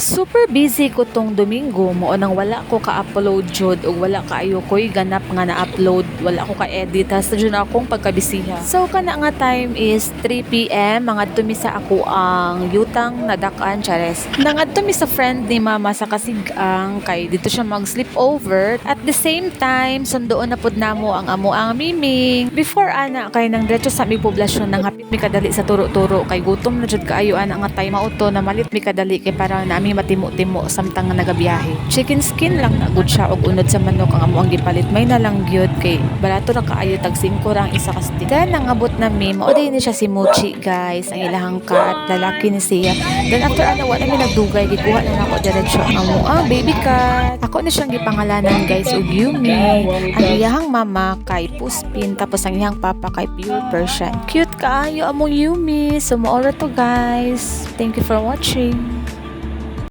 Super busy ko tong Domingo mo nang wala ko ka-upload jud o wala kaayo ko'y ganap nga na-upload, wala ko ka-edit tas jud akong pagkabisiha. So kana nga time is 3 PM mangadto mi sa ako ang yutang nadakan chares. Nangadto mi sa friend ni mama sa Kasigang kay dito siya mag-sleep over. At the same time sundoon na pud namo ang amo ang miming. Before ana kay nang diretso sa aming poblasyon nang hapit mi kadali sa turo-turo kay gutom na jud kaayo ana nga time mauto na malit mi kadali kay para nami matimo-timo samtang nga nagabiyahe. Chicken skin lang na good siya og unod sa manok ang amo ang gipalit. May nalang gyud kay barato ra kaayo tag 5 ra ang isa ka stick. Then nangabot na mi mao din ni siya si Mochi guys, ang ilahang cat, lalaki ni siya. Then after ana wala mi nagdugay gikuha na nako diretso ang amo ang baby cat. Ako na siyang gipangalanan guys og Yumi. Ang iyahang mama kay Puspin tapos ang iyahang papa kay Pure Persian. Cute kaayo among Yumi. So moora to guys. Thank you for watching.